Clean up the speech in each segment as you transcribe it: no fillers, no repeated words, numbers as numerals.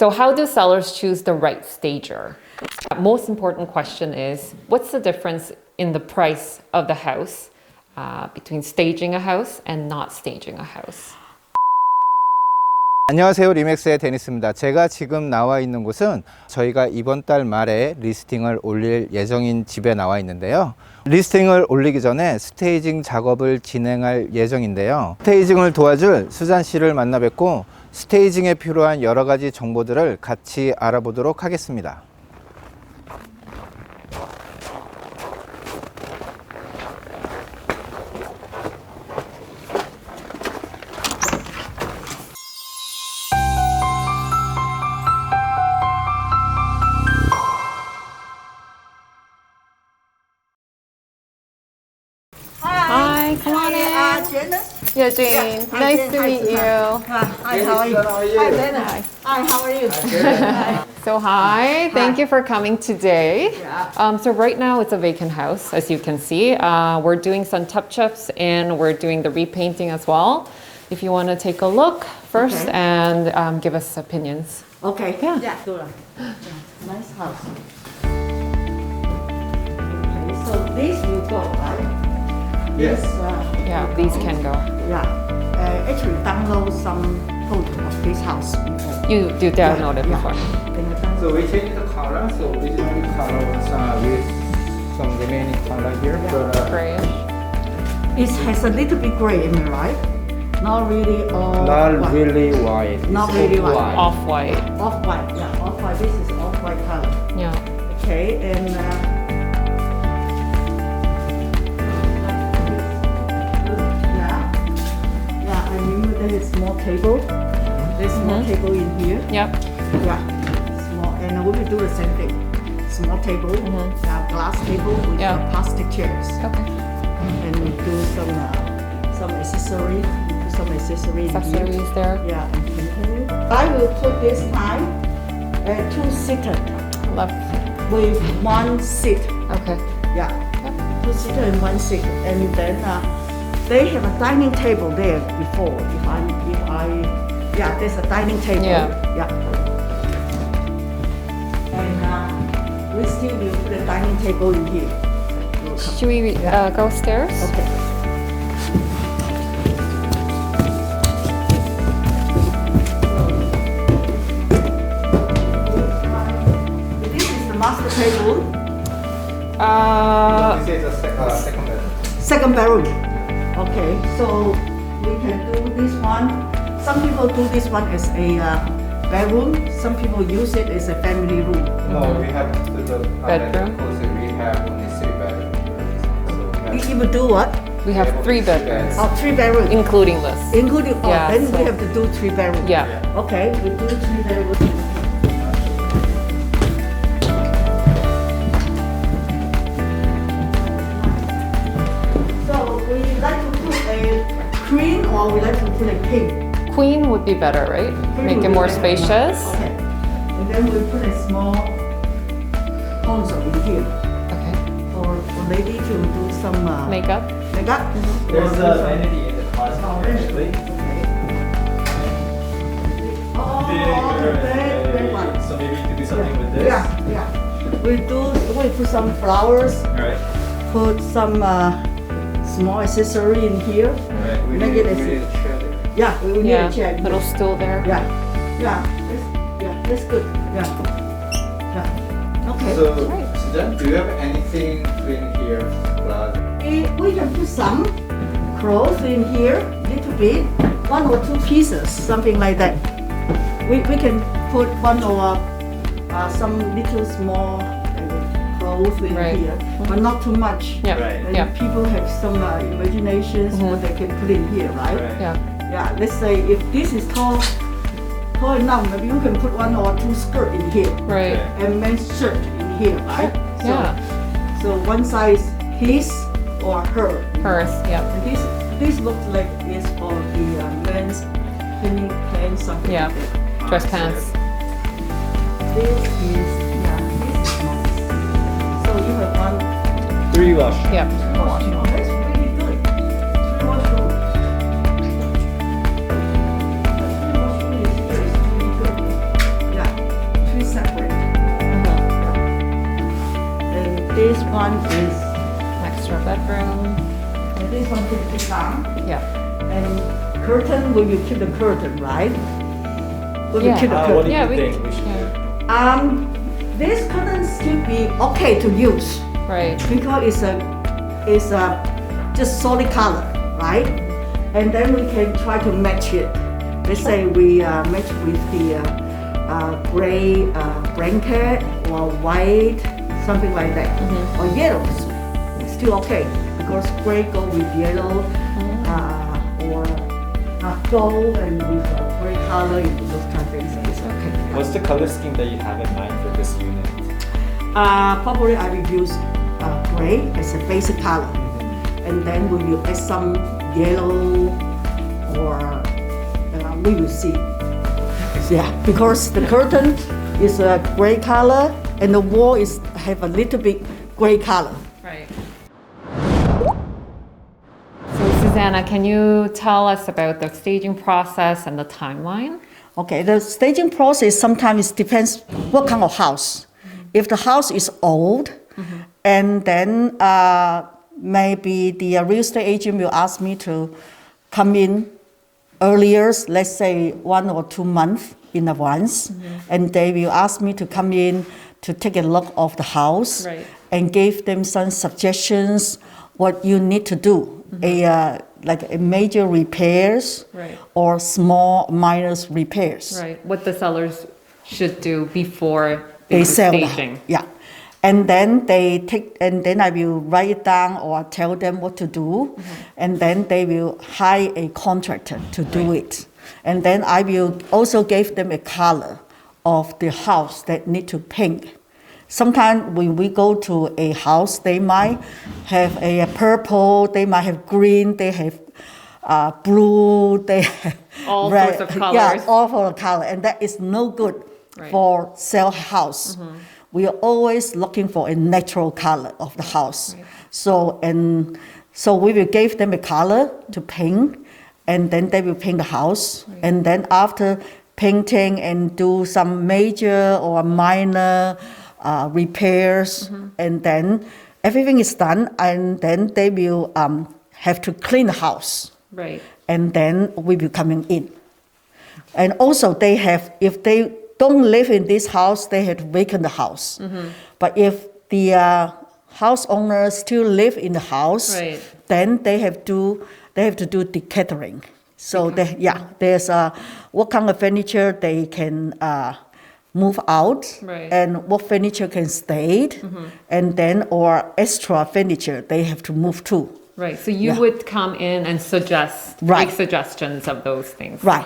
So how do sellers choose the right stager? Most important question is, what's the difference in the price of the house between staging a house and not staging a house? 안녕하세요, 리맥스의 데니스입니다. 제가 지금 나와 있는 곳은 저희가 이번 달 말에 리스팅을 올릴 예정인 집에 나와 있는데요. 리스팅을 올리기 전에 스테이징 작업을 진행할 예정인데요. 스테이징을 도와줄 수잔 씨를 만나 뵙고 스테이징에 필요한 여러 가지 정보들을 같이 알아보도록 하겠습니다. Hi, come on in. Denis? Yeah, Jane. Nice to meet you. Hi, how are you? Hi, Denis. Hi, how are you? So hi, thank you for coming today. Yeah. So right now it's a vacant house, as you can see. We're doing some touch-ups and we're doing the repainting as well. If you want to take a look first Okay. and give us opinions. Okay. Yeah. Good. Yeah. Nice house. Okay, so this will go, right? Yes. This, Yeah, will these go. can go. Yeah. Actually, download some photo of this house before. You downloaded Yeah. before. Then I download. So we changed the color. So originally color was with some remaining color here. Yeah. But, Grayish. It has a little bit gray, am I right? Not really all not white. really white. Not It's really white. white. Off-white. Off-white, yeah, off-white. This is off-white color. Yeah. Okay, and yeah, I remember there is small table. There's small table in here. Yep. Yeah, small, and we will do the same thing. Small table, glass table with Yeah. plastic chairs, Okay. and we do some accessory. We put some accessory in here. Accessories there. Yeah, and painting. I will put this time two-seater Left. with one seat. Okay. Yeah, two-seater and one seat, and then they have a dining table there before. There's a dining table. Yeah. And we still will put a dining table in here. Should we go upstairs? Okay. This is the master table. This is a second bedroom. Second bedroom. Okay, so we can do this one. Some people do this one as a bedroom. Some people use it as a family room. No, we have the Bedroom? because we have only 3 bedrooms. So we have You will do what? We have 3 bedrooms, Oh, 3 bedrooms. including this. Including, Yeah, then so- we have to do 3 bedrooms. Yeah. Okay, we do 3 bedrooms. So we like to put a queen or we like to put a king? Queen would be better, right? Queen Make would it be more better. spacious. Okay. And then we put a small console in here Okay. for lady to do some Makeup. makeup. There's Or do a some- vanity in the closet actually. Oh, very one. So maybe you could do something with this. Yeah. We put some flowers, Right. put some small accessory in here. Right. We Make need it a we need a chair there. Yeah, we need Yeah. a chair. in Little here. stool there. That's good. Yeah. Okay. So, Sujan, do you have anything clean here? We can put some clothes in here, little bit, 1 or 2 pieces, something like that. We can put 1 or some little small clothes in Right. here, but not too much. Yeah. Right. And Yeah. people have some imaginations what they can put in here, right? Right. Yeah. Yeah, let's say if this is tall enough, maybe you can put 1 or 2 skirt in here Right. and men's shirt in here, right? Yeah. So one size his or her. Hers. Yeah. And this looks like it's for the men's cleaning pants, something Yeah. like that. Dress pants. This is nice. So you have one. 3 wash. Yep. Oh, that's really good. 3 washroom. The 3 washroom is really good. Yeah. this one is, Extra bedroom. and this one can be down. Yeah. And curtain, we will keep the curtain, right? We will Yeah. keep the What curtain. do Yeah, you we- think we should do? This curtain should be okay to use Right. because it's a just solid color, right? And then we can try to match it. Let's say we match with the gray blanket or white, something like that, or yellow. Still okay because gray go with yellow or gold and with gray color and those kind of things. It's okay. What's the color scheme that you have in mind for this unit? Probably I will use gray as a basic color, and then we will add some yellow, or we will see. Yeah, because the curtain is a gray color, and the wall is have a little bit gray color. Right. So Susanna, can you tell us about the staging process and the timeline? Okay, the staging process sometimes depends what kind of house. If the house is old, and then maybe the real estate agent will ask me to come in earlier, let's say 1 or 2 months in advance, and they will ask me to come in to take a look of the house Right. and give them some suggestions what you need to do, like a major repairs Right. or small minor repairs. Right. What the sellers should do before They do sell the staging. yeah, and then then I will write it down or tell them what to do, and then they will hire a contractor to do it, and then I will also give them a color of the house that need to paint. Sometimes when we go to a house, they might have a purple, they might have green, they have blue, they have All red. sorts of Yeah, colors. all for the color, and that is no good Right. for sell house. We are always looking for a natural color of the house. So we will give them a color to paint, and then they will paint the house. And then after painting and do some major or minor repairs, and then everything is done, and then they will have to clean the house, Right. and then we will coming in. And also they have, if they don't live in this house, they have to vacate the house. But if the house owner still live in the house, Right. then they have to do decluttering. So there's what kind of furniture they can move out, Right. and what furniture can stay, and then or extra furniture they have to move too. Right. So you Yeah. would come in and suggest, Right. make suggestions of those things. Right.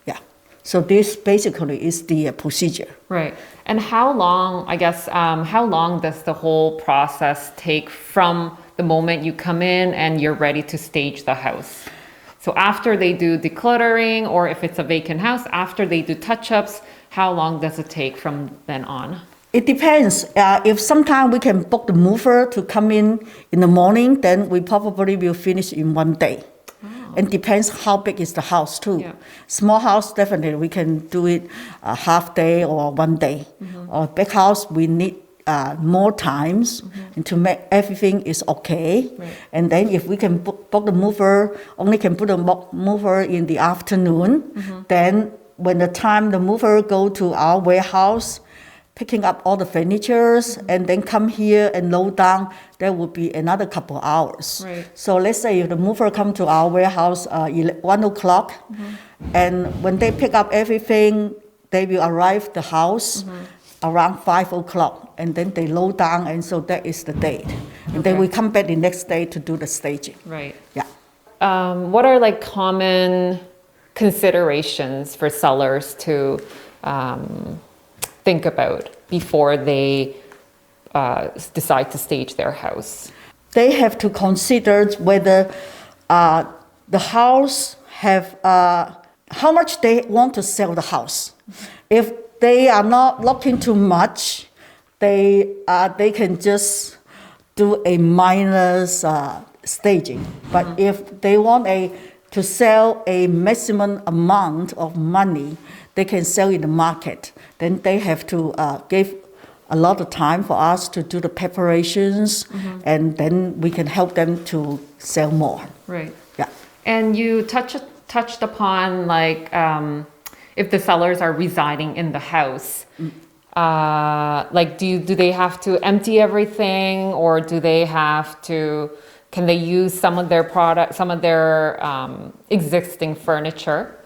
Yeah. So this basically is the procedure. Right. And how long, I guess, how long does the whole process take from the moment you come in and you're ready to stage the house? So after they do decluttering, or if it's a vacant house, after they do touch-ups, how long does it take from then on? It depends. If sometime we can book the mover to come in the morning, then we probably will finish in 1 day. And depends how big is the house too. Yeah. Small house, definitely we can do it half day or 1 day. Or big house, we need more times and to make everything is okay. Right. And then if we can book the mover, only can put the mover in the afternoon, then when the time the mover go to our warehouse, picking up all the furnitures and then come here and load down, that would be another couple hours. Right. So let's say if the mover come to our warehouse 1 o'clock, and when they pick up everything, they will arrive the house around 5 o'clock, and then they load down, and so that is the date. And then Okay. we come back the next day to do the staging. Right. Yeah. What are like common considerations for sellers to think about before they decide to stage their house? They have to consider whether the house have how much they want to sell the house. If they are not looking too much, they can just do a minor staging. But if they want to sell a maximum amount of money, they can sell in the market. Then they have to give a lot of time for us to do the preparations, and then we can help them to sell more. Right. Yeah. And you touched upon like if the sellers are residing in the house, like do they have to empty everything, or do they have to? Can they use some of their existing furniture?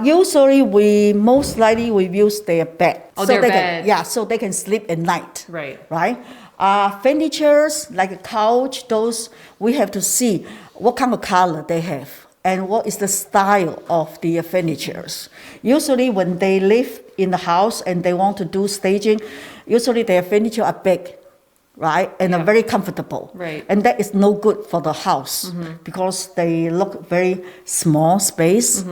Usually, most likely we use their bed. Oh, their they bed. so they can sleep at night. Right. Right. Furnitures like a couch, those we have to see what kind of color they have and what is the style of the furnitures. Usually, when they live in the house and they want to do staging, usually their furniture are big. Right, and are very comfortable. Right. And that is no good for the house because they look very small space.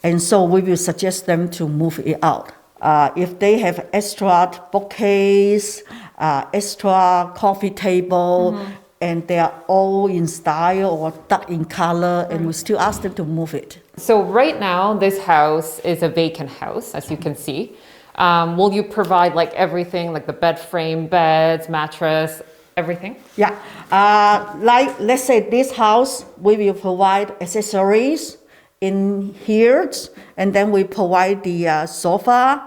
And so we will suggest them to move it out. If they have extra bookcase, extra coffee table, and they are all in style or dark in color, and we still ask them to move it. So right now, this house is a vacant house, as you can see. Will you provide like everything, like the bed frame, beds, mattress, everything? Yeah, like let's say this house, we will provide accessories in here, and then we provide the sofa,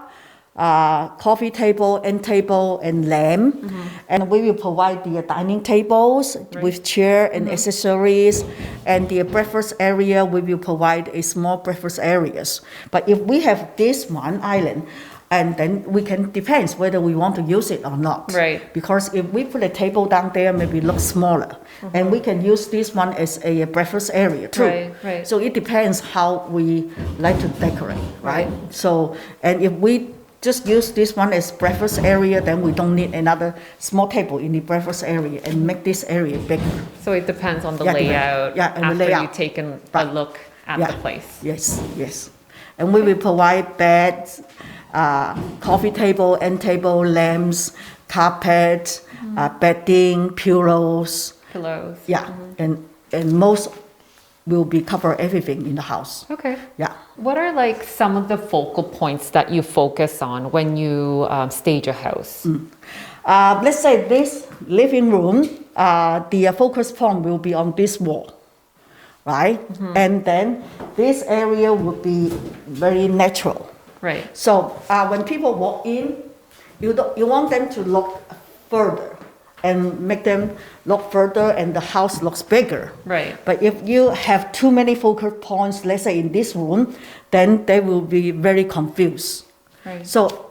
coffee table, end table, and lamp, and we will provide the dining tables with chair and accessories, and the breakfast area we will provide a small breakfast areas. But if we have this one island, and then we can depends whether we want to use it or not. Right. Because if we put a table down there, maybe it looks smaller, and we can use this one as a breakfast area too. Right, right. So it depends how we like to decorate, right? So, and if we just use this one as breakfast area, then we don't need another small table in the breakfast area and make this area bigger. So it depends on the Yeah, layout and after the layout. you've taken a Right. look at the place. Yes, yes. And we will provide beds, coffee table, end table, lamps, carpet, bedding, pillows. Pillows. Yeah, and most will be cover everything in the house. Okay. Yeah. What are like some of the focal points that you focus on when you stage a house? Let's say this living room, the focus point will be on this wall, right? And then this area will be very natural. Right. So when people walk in, you want them to look further and make them look further, and the house looks bigger. Right. But if you have too many focal points, let's say in this room, then they will be very confused. Right. So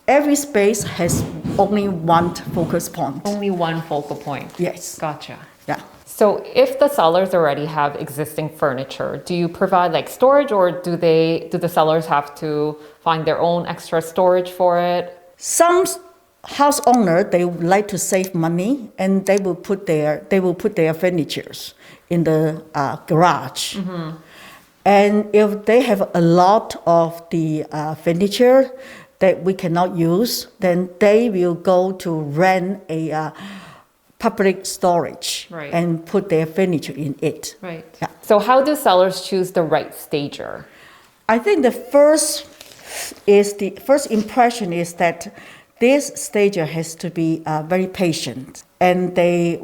every space has only one focus point. Only one focal point. Yes. Gotcha. Yeah. So if the sellers already have existing furniture, do you provide like storage, or do the sellers have to find their own extra storage for it? Some house owner, they would like to save money, and they will put their furnitures in the garage. And if they have a lot of the furniture that we cannot use, then they will go to rent a public storage, Right. and put their furniture in it. Right. Yeah. So how do sellers choose the right stager? I think the first impression is that this stager has to be very patient, and they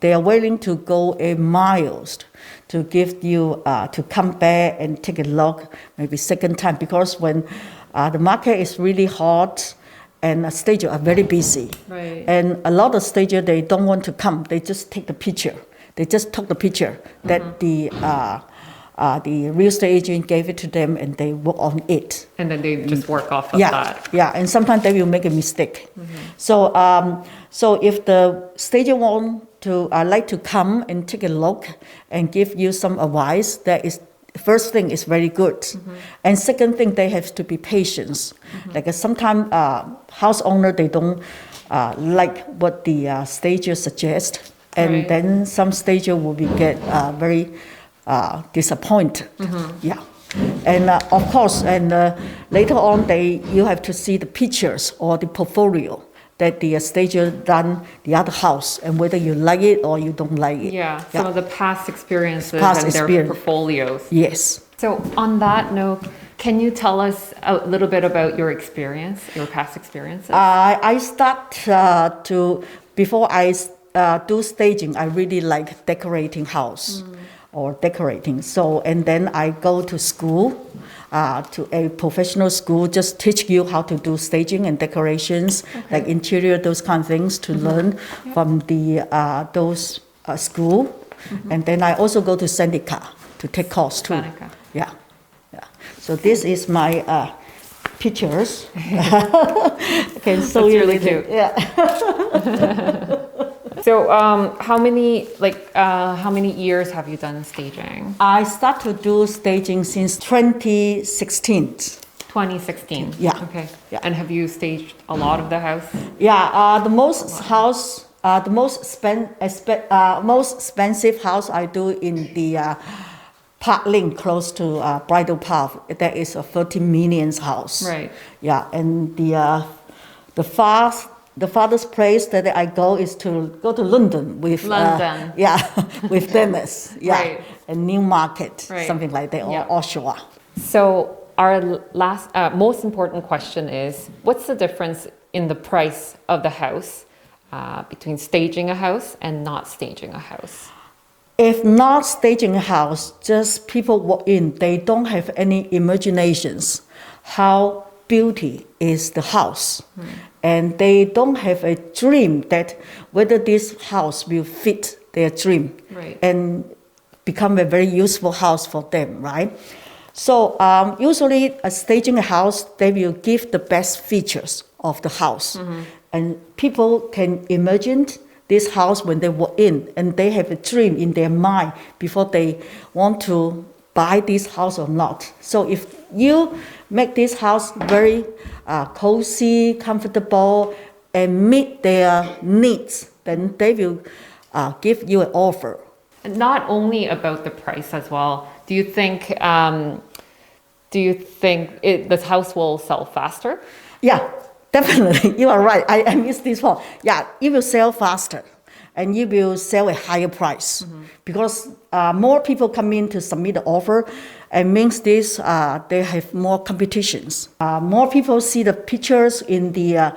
are willing to go a miles to give you to come back and take a look maybe second time, because when the market is really hot and stagers are very busy, Right. and a lot of stagers, they don't want to come, they just take the picture, they just took the picture that the real estate agent gave it to them, and they work on it. And then they just work off of Yeah, that. yeah, and sometimes they will make a mistake. So, so if the stager want to like to come and take a look and give you some advice, that is first thing is very good, and second thing, they have to be patient. Like sometimes house owner, they don't like what the stager suggests, and Right. then some stager will be get very disappointed. Yeah. And of course, and later on, you have to see the pictures or the portfolio that the stager done the other house, and whether you like it or you don't like it. Yeah, some of the past experiences Past and their experience. portfolios. Yes. So on that note, Can you tell us a little bit about your experience, your past experiences? I start before I do staging, I really like decorating house or decorating. So, and then I go to school, to a professional school, just teach you how to do staging and decorations, like interior, those kind of things to learn from those school. And then I also go to Syndica to take course too. Syndica. Yeah. So this is my pictures. I can show That's you really later. cute. Yeah. So, how many years have you done staging? I start to do staging since 2016. 2016. Yeah. Okay. Yeah. And have you staged a lot of the house? Yeah. The most expensive house I do in the Park Link, close to Bridal Path. That is a 30 million house. Right. Yeah, and the farthest place that I go is to go to London with London. with Denis. Yeah, Right. and Newmarket, Right. something like that, or Yeah. Oshawa. So our last, most important question is, what's the difference in the price of the house between staging a house and not staging a house? If not staging a house, just people walk in, they don't have any imaginations how beauty is the house. And they don't have a dream that whether this house will fit their dream Right. and become a very useful house for them, right? So usually staging a house, they will give the best features of the house. And people can imagine this house when they walk in, and they have a dream in their mind before they want to buy this house or not. So if you make this house very cozy, comfortable, and meet their needs, then they will give you an offer. And not only about the price as well. Do you think this house will sell faster? Yeah, definitely. You are right. I missed this one. Yeah, it will sell faster and you will sell a higher price because more people come in to submit the offer, and means this they have more competitions. More people see the pictures in the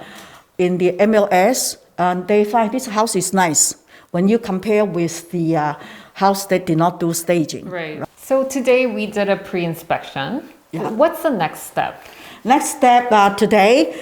MLS, and they find this house is nice when you compare with the house that did not do staging. Right. So today we did a pre-inspection. Yeah. What's the next step? Next step today,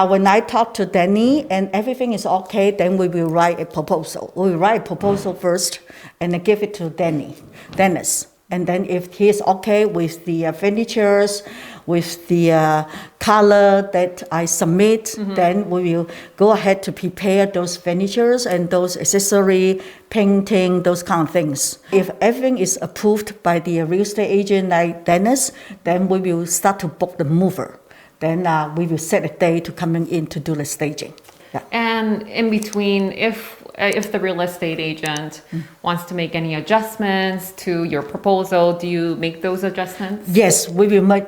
when I talk to Denis and everything is okay, then we will write a proposal. We will write a proposal first and then give it to Denis. And then if he is okay with the furnitures, with the color that I submit, then we will go ahead to prepare those furnitures and those accessory, painting, those kind of things. If everything is approved by the real estate agent like Denis, then we will start to book the mover. Then we will set a day to coming in to do the staging. Yeah. And in between, if the real estate agent wants to make any adjustments to your proposal, do you make those adjustments? Yes, we will make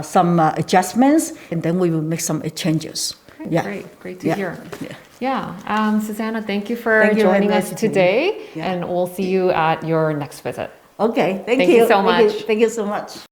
some adjustments, and then we will make some changes. Okay, Yeah. Great to Yeah. hear. Yeah. Yeah, Susanna, thank you for Thank you, joining nice us to meet you. today, Yeah. and we'll see you at your next visit. Okay, thank Thank you. you so much. Thank you so much.